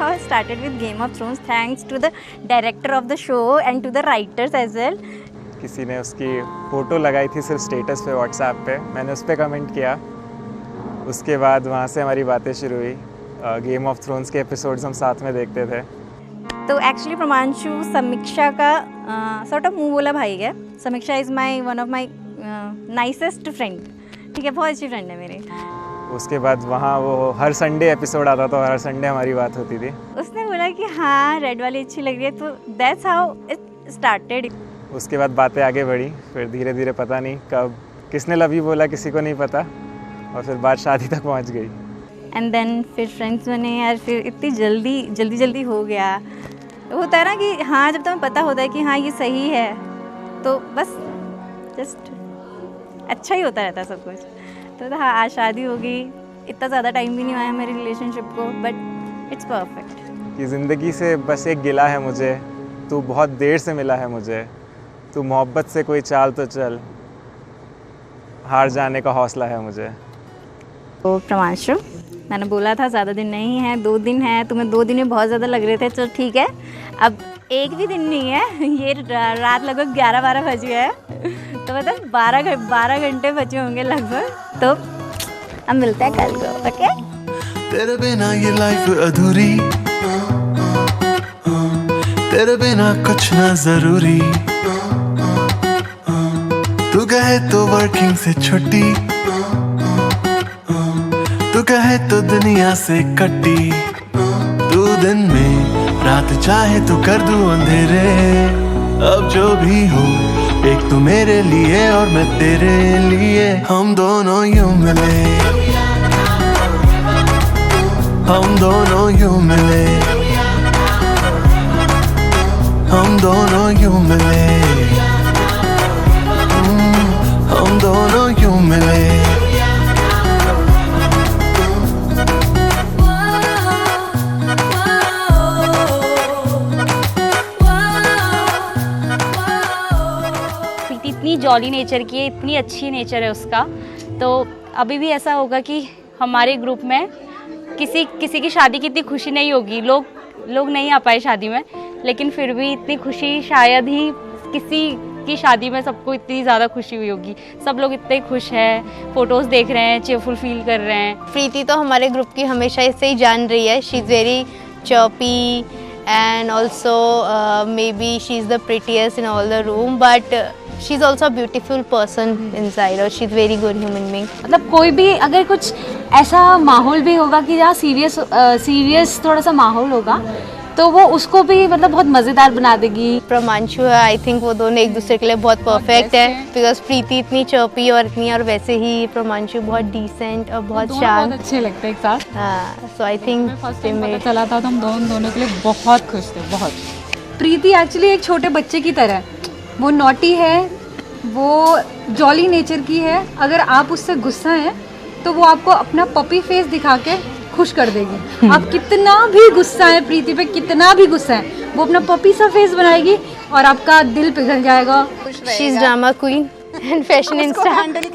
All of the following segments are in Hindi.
I started with Game of Thrones thanks to the director of the show and to the writers as well. किसी ने उसकी फ़ोटो लगाई थी सिर्फ स्टेटस पे व्हाट्सएप पे, मैंने उस पर कमेंट किया। उसके बाद वहाँ से हमारी बातें शुरू हुई। गेम ऑफ थ्रोन्स के एपिसोड्स हम साथ में देखते थे। तो एक्चुअली प्रमांशु समीक्षा का सॉर्ट ऑफ मुँह बोला भाई है। समीक्षा is my one of my nicest friend, ठीक है, बहुत अच्छी फ्रेंड है मेरी। उसके बाद वहाँ वो हर संडे एपिसोड आता था और हर संडे हमारी बात होती थी। उसने बोला कि हाँ रेड वाली अच्छी लग रही है, तो दैट्स हाउ इट स्टार्टेड। उसके बाद बातें आगे बढ़ी, फिर धीरे धीरे पता नहीं कब किसने लव यू बोला, किसी को नहीं पता, और फिर बात शादी तक पहुँच गई। एंड देन फिर फ्रेंड्स बने यार, फिर इतनी जल्दी हो गया। होता है ना कि हाँ जब तुम्हें पता होता है कि हाँ ये सही है तो बस जस्ट अच्छा ही होता रहता है सब कुछ। तो हाँ आज शादी हो गई, इतना ज़्यादा टाइम भी नहीं आया मेरी रिलेशनशिप को, बट इट्स परफेक्ट। कि ज़िंदगी से बस एक गिला है मुझे, तू बहुत देर से मिला है मुझे, तू मोहब्बत से कोई चाल तो चल, हार जाने का हौसला है मुझे। तो प्रमांशु मैंने बोला था ज़्यादा दिन नहीं है, 2 दिन है, तुम्हें 2 दिन में बहुत ज़्यादा लग रहे थे, तो ठीक है अब एक भी दिन नहीं है, ये रात लगभग 11-12 बज गया है, तो मतलब 12 घंटे बचे होंगे लगभग। तो अब मिलते हैं कल को, ओके? तेरे बिना ये लाइफ अधूरी, तेरे बिना कुछ ना जरूरी, तू कहे तो वर्किंग से छुट्टी, तू कहे तो दुनिया से कट्टी, तू दिन में रात चाहे तो कर दूं अंधेरे, अब जो भी हो एक तू मेरे लिए और मैं तेरे लिए, हम दोनों यूं मिले, हम दोनों यूं मिले, हम दोनों यूं मिले, हम दोनों यूं मिले। इतनी जॉली नेचर की है, इतनी अच्छी नेचर है उसका, तो अभी भी ऐसा होगा कि हमारे ग्रुप में किसी की शादी की इतनी खुशी नहीं होगी, लोग नहीं आ पाए शादी में, लेकिन फिर भी इतनी खुशी शायद ही किसी की शादी में सबको इतनी ज़्यादा खुशी हुई होगी। सब लोग इतने खुश हैं, फोटोज़ देख रहे हैं, चेयरफुल फील कर रहे हैं। प्रीति तो हमारे ग्रुप की हमेशा इससे ही जान रही है, she is very chirpy and also maybe she's the prettiest in all the room, but she's also a beautiful person inside, और she's very good human being। मतलब कोई भी अगर कुछ ऐसा माहौल भी होगा कि जहाँ सीरियस थोड़ा सा माहौल होगा तो वो उसको भी मतलब बहुत मज़ेदार बना देगी। प्रमांशु है, आई थिंक वो दोनों एक दूसरे के लिए बहुत परफेक्ट है, बिकॉज प्रीति इतनी चर्पी और इतनी, और वैसे ही प्रमांशु बहुत डिसेंट और बहुत शांत, बहुत अच्छे लगते हैं एक साथ। हाँ, सो आई थिंक फर्स्ट टाइम पता चला था तो हम दोनों के लिए बहुत खुश थे, बहुत। प्रीति एक्चुअली एक छोटे बच्चे की तरह, वो नॉटी है, वो जॉली नेचर की है, अगर आप उससे गुस्सा हैं तो वो आपको अपना पपी फेस दिखा के खुश कर देगी। आप कितना भी गुस्सा है प्रीति पे, कितना भी गुस्सा है, वो अपना पपी सा फेस बनाएगी और आपका दिल पिघल जाएगा। She is drama queen and fashion insta,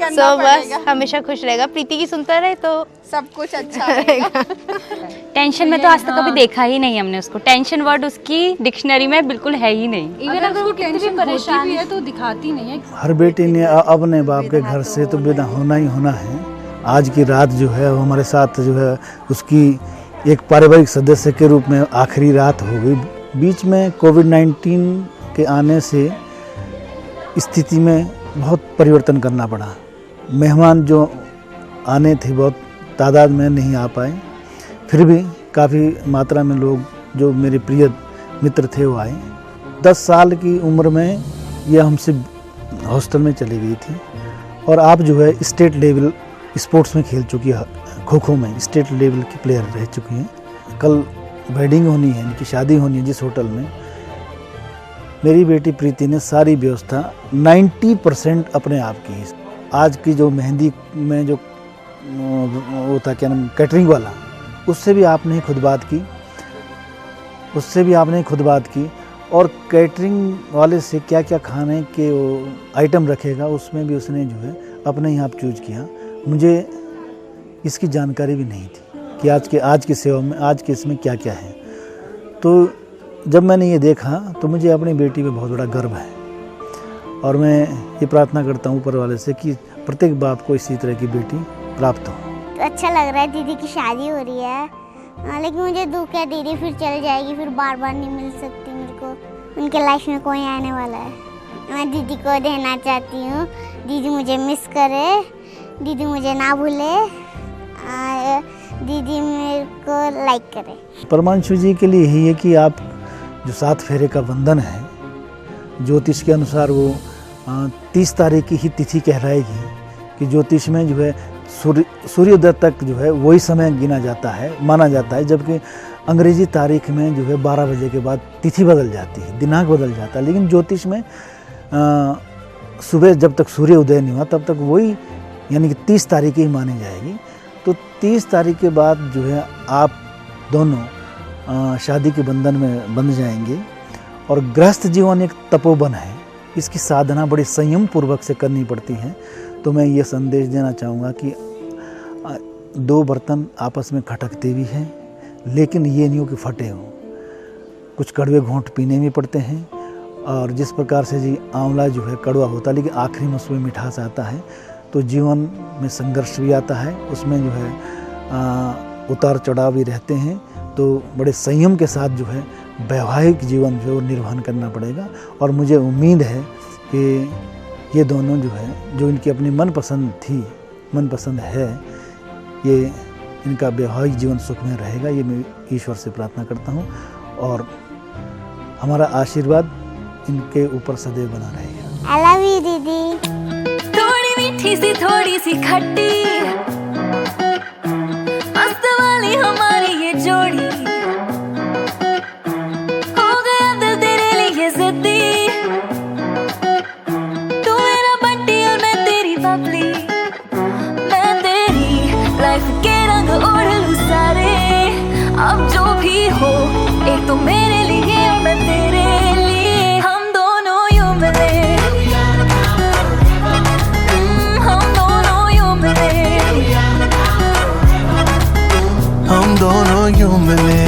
so बस हमेशा खुश रहेगा। प्रीति की सुनता रहे तो सब कुछ अच्छा रहेगा। टेंशन में तो आज तक कभी देखा ही नहीं हमने उसको, टेंशन वर्ड उसकी डिक्शनरी में बिल्कुल है ही नहीं। इवन अगर वो टेंशन परेशान है तो दिखाती नहीं है। हर बेटी ने अपने बाप के घर से तो विदा होना ही होना है। आज की रात जो है वो हमारे साथ जो है उसकी एक पारिवारिक सदस्य के रूप में आखिरी रात हो गई। बीच में कोविड-19 के आने से स्थिति में बहुत परिवर्तन करना पड़ा। मेहमान जो आने थे बहुत तादाद में नहीं आ पाए, फिर भी काफ़ी मात्रा में लोग जो मेरे प्रिय मित्र थे वो आए। 10 साल की उम्र में ये हमसे हॉस्टल में चली गई थी और आप जो है स्टेट लेवल स्पोर्ट्स में खेल चुकी है, खो खो में स्टेट लेवल की प्लेयर रह चुकी हैं। कल वेडिंग होनी है, इनकी शादी होनी है जिस होटल में। मेरी बेटी प्रीति ने सारी व्यवस्था 90% अपने आप की। आज की जो मेहंदी में जो वो था क्या नाम कैटरिंग वाला, उससे भी आपने खुद बात की और कैटरिंग वाले से क्या क्या खाने के वो आइटम रखेगा उसमें भी उसने जो है अपने ही आप चूज किया। मुझे इसकी जानकारी भी नहीं थी कि आज के सेवा में आज के इसमें क्या क्या है। तो जब मैंने ये देखा तो मुझे अपनी बेटी पे बहुत बड़ा गर्व है, और मैं ये प्रार्थना करता हूँ ऊपर वाले से कि प्रत्येक बाप को इसी तरह की बेटी प्राप्त हो। तो अच्छा लग रहा है, दीदी की शादी हो रही है, लेकिन मुझे दुख है दीदी फिर चल जाएगी, फिर बार बार नहीं मिल सकती मेरे को। उनके लाइफ में कोई आने वाला है। मैं दीदी को देना चाहती हूँ, दीदी मुझे मिस करे, दीदी मुझे ना भूले, दीदी मेरे को लाइक करे। परमांशु जी के लिए यही है कि आप जो 7 फेरे का बंधन है, ज्योतिष के अनुसार वो 30 तारीख की ही तिथि कहलाएगी, कि ज्योतिष में जो है सूर्योदय तक जो है वही समय गिना जाता है, माना जाता है, जबकि अंग्रेजी तारीख में जो है 12 बजे के बाद तिथि बदल जाती है, दिनांक बदल जाता है। लेकिन ज्योतिष में सुबह जब तक सूर्य उदय नहीं हुआ तब तक वही, यानी कि 30 तारीख ही मानी जाएगी। तो 30 तारीख के बाद जो है आप दोनों शादी के बंधन में बंध जाएंगे। और गृहस्थ जीवन एक तपोवन है, इसकी साधना बड़ी संयम पूर्वक से करनी पड़ती है। तो मैं ये संदेश देना चाहूँगा कि 2 बर्तन आपस में खटकते भी हैं, लेकिन ये नहीं हो कि फटे हों। कुछ कड़वे घूंट पीने भी पड़ते हैं, और जिस प्रकार से जी आंवला जो है कड़वा होता है, लेकिन आखिरी में उसमें मिठास आता है। तो जीवन में संघर्ष भी आता है, उसमें जो है उतार चढ़ाव भी रहते हैं। तो बड़े संयम के साथ जो है वैवाहिक जीवन जो निर्वहन करना पड़ेगा। और मुझे उम्मीद है कि ये दोनों जो है, जो इनकी अपनी मनपसंद है, ये इनका वैवाहिक जीवन सुख में रहेगा, ये मैं ईश्वर से प्रार्थना करता हूँ। और हमारा आशीर्वाद इनके ऊपर सदैव बना रहेगा। आई लव यू दीदी। थोड़ी मीठी सी थोड़ी सी खट्टी, मस्त वाली हमारी ये जोड़ी, हो गया दिल तेरे लिए जिद्दी, तू मेरा बंटी और मैं तेरी बबली, मैं तेरी लाइफ के रंग ओढ़ लूं सारे। अब जो भी हो, एक तो मेरे लिए और मैं तेरे लिए, हम दोनों यूं मिले, हम दोनों यूं मिले, हम दोनों यूं मिले,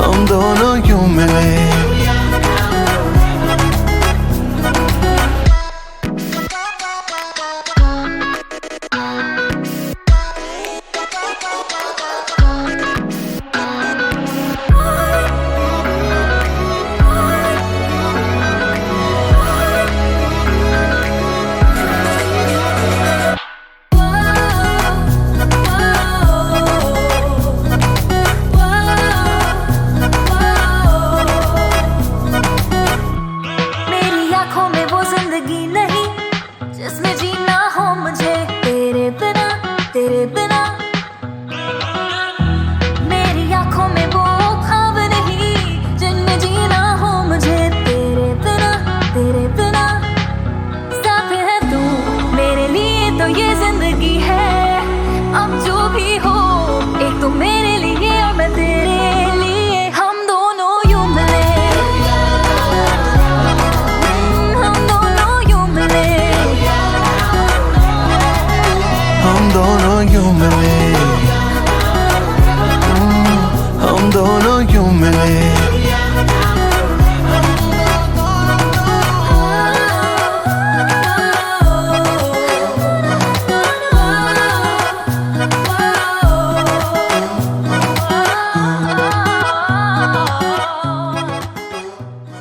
हम दोनों यूं मिले। तेरे बिना मेरी आंखों में वो ख्वाब नहीं जिनमें जीना हो मुझे, तेरे बिना साथ है तू मेरे लिए, तो ये जिंदगी है। अब जो भी हो, एक तो मेरे लिए और मैं तेरे लिए, हम दोनों यूं मिले, हम दोनों यूं मिले, हम दोनों यूं मिले, हम दोनों यूं मिले।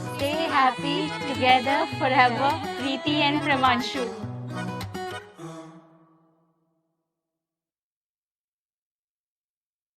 Stay happy together forever, Preeti and Pramanshu.